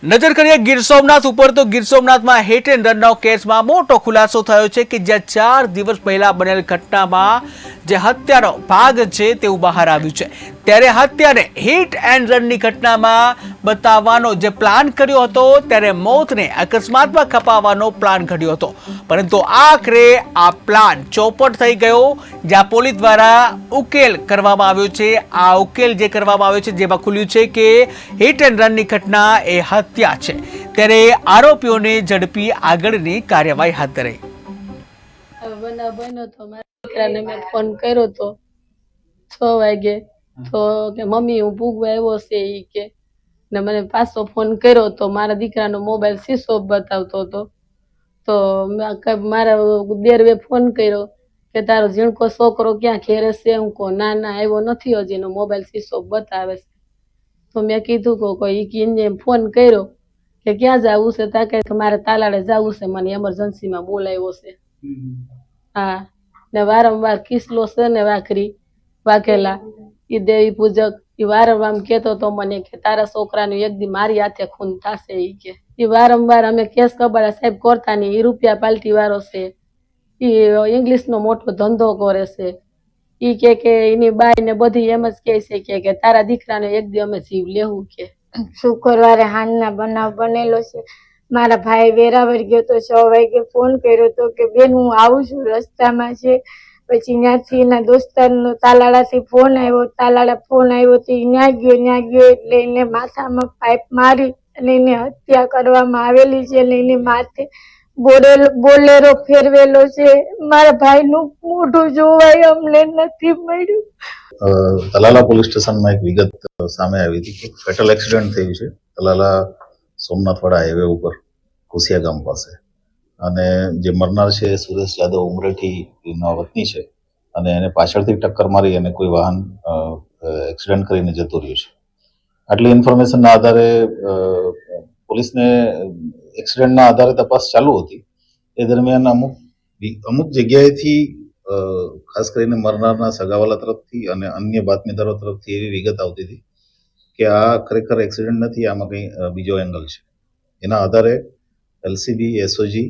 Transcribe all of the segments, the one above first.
નજર કરીએ ગીર સોમનાથ ઉપર તો ગીર સોમનાથમાં હિટ એન્ડ રનનો કેસમાં મોટો ખુલાસો થયો છે કે જ્યાં 4 દિવસ પહેલા બનેલ ઘટનામાં જે હત્યાનો ભાગ છે તેવું બહાર આવ્યું છે। ત્યારે હત્યાને હિટ એન્ડ રનની ઘટનામાં બતાવવાનો જે પ્લાન કર્યો હતો ત્યારે મોતને અકસ્માતમાં ખપાવવાનો પ્લાન ઘડ્યો હતો, પરંતુ આખરે આ પ્લાન ચોપટ થઈ ગયો, જ્યાં પોલીસ દ્વારા ઉકેલ કરવામાં આવ્યો છે। આ ઉકેલ જે કરવામાં આવ્યો છે જેમાં ખુલ્યું છે કે હિટ એન્ડ રનની ઘટના એ હત્યા છે, ત્યારે આરોપીઓને ઝડપી આગળની કાર્યવાહી હાથ ધરાઈ। બનાવ બન્યો તો મારા દીકરાને મેં ફોન કર્યો તો 6 વાગે તો કે મમ્મી હું ભૂગવા આવ્યો છે ઈ કે ને મને પાછો ફોન કર્યો તો મારા દીકરાનો મોબાઈલ સ્વિચ ઓફ બતાવતો હતો તો મારા દેરવે ફોન કર્યો કે તારો ઝીણકો છોકરો ક્યાં ઘેરે છે? હું કહું ના ના આવ્યો નથી હજી, એનો મોબાઈલ સ્વિચ ઓફ બતાવે છે। તો મેં કીધું કે કોઈ કીને ફોન કર્યો કે ક્યાં જવું છે? તા કે મારે તાલાળે જવું છે, મને એમરજન્સીમાં બોલાવ્યો છે। હા ને વારંવાર કિસલો છે ને વાઘરી વાઘેલા ઈ દેવી પૂજક ઈ વારંવાર કેતો તો મને કે તારા છોકરાનું એક દી મારી હાથે ખૂન થશે ઈ કે ઈ વારંવાર અમે કેસ કબાડા સાહેબ કરતા ની ઈ રૂપિયા પાલટી વાળો છે, ઈ ઇંગ્લિશ નો મોટો ધંધો કરે છે। ઈ કે એની બાઈ ને બધી એમ જ કહે છે કે તારા દીકરાને એક દી અમે જીવ લેવું કે। શુક્રવારે હાંજના બનાવ બનેલો છે। મારા ભાઈ વેરાવળ ગયો તો 6 વાગે ફોન કર્યો તો કે બેન હું આવું છું, રસ્તામાં છે। પછી ત્યાંથી એના દોસ્તારનો તાલાળાથી ફોન આવ્યો તો ત્યાં ગયો એટલે એને માથામાં પાઇપ મારી અને એને હત્યા કરવામાં આવેલી છે અને એની માથે બોલેરો ફેરવેલો છે। મારા ભાઈનું મોઢું જોવાય અમને નથી મળ્યું। તલાલા પોલીસ સ્ટેશનમાં એક વિગત સામે આવી હતી કે ફેટલ એક્સિડન્ટ થયું છે તલાલા સોમનાથવાડા હાઈવે ઉપર કુસિયા ગામ પાસે, અને જે મરનાર છે સુરેશ યાદવ ઉમરેઠીનો વતની છે અને એને પાછળથી ટક્કર મારી અને કોઈ વાહન એક્સિડન્ટ કરીને જતું રહ્યું છે। આટલી ઇન્ફોર્મેશનના આધારે પોલીસને એક્સિડન્ટના આધારે તપાસ ચાલુ હતી। એ દરમિયાન અમુક જગ્યાએથી ખાસ કરીને મરનારના સગાવાલા તરફથી અને અન્ય બાતમીદારો તરફથી એવી વિગત આવતી હતી કે આ ખરેખર એક્સિડન્ટ નથી, આમાં કંઈ બીજો એંગલ છે। એના આધારે એલસીબી, એસઓજી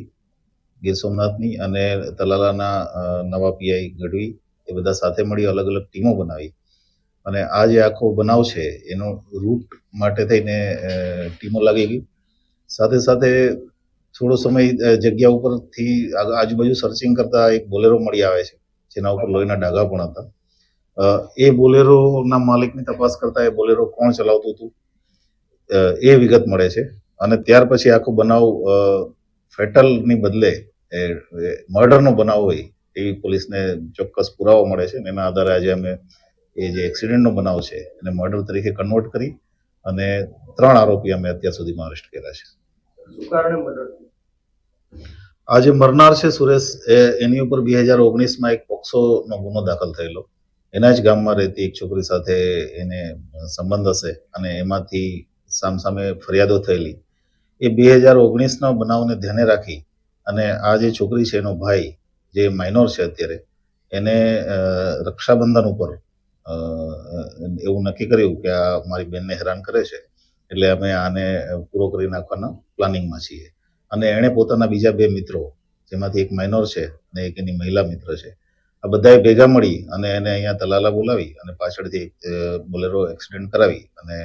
ગીર સોમનાથની અને તલાલાના નવા પીઆઈ ગઢવી એ બધા સાથે મળી અલગ અલગ ટીમો બનાવી અને આ જે આખો બનાવ છે એનો રૂટ માટે થઈને ટીમો લાગી ગઈ। સાથે સાથે થોડો સમય જગ્યા ઉપરથી આજુબાજુ સર્ચિંગ કરતા એક બોલેરો મળી આવે છે જેના ઉપર લોહીના ડાઘા પણ હતા। એ બોલેરોના માલિકની તપાસ કરતા એ બોલેરો કોણ ચલાવતું હતું એ વિગત મળે છે અને ત્યાર પછી આખો બનાવ ફેટલની બદલે મર્ડરનો બનાવ હોય એવી પોલીસને ચોક્કસ પુરાવો મળે છે। એના આધારે આજે અમે એ જે એક્સિડન્ટનો બનાવ છે એને મર્ડર તરીકે કન્વર્ટ કરી અને 3 આરોપી અમે અત્યાર સુધીમાં અરેસ્ટ કર્યા છે। શું કારણે મર્ડર? આ જે મરનાર છે સુરેશ, એની ઉપર 2019માં એક પોક્સોનો ગુનો દાખલ થયેલો। એના જ ગામમાં રહેતી એક છોકરી સાથે એને સંબંધ હશે અને એમાંથી સામસામે ફરિયાદો થયેલી। એ 2019ના બનાવને ધ્યાને રાખી અને આ જે છોકરી છે એનો ભાઈ જે માઇનોર છે અત્યારે એને રક્ષાબંધન ઉપર એવું નક્કી કર્યું કે આ મારી બેનને હેરાન કરે છે એટલે અમે આને પૂરો કરી નાખવાના પ્લાનિંગમાં છીએ। અને એણે પોતાના બીજા 2 મિત્રો જેમાંથી એક માઇનોર છે અને એક એની મહિલા મિત્ર છે, આ બધાએ ભેગા મળી અને એને અહીંયા તલાલા બોલાવી અને પાછળથી બોલેરો એક્સિડન્ટ કરાવી અને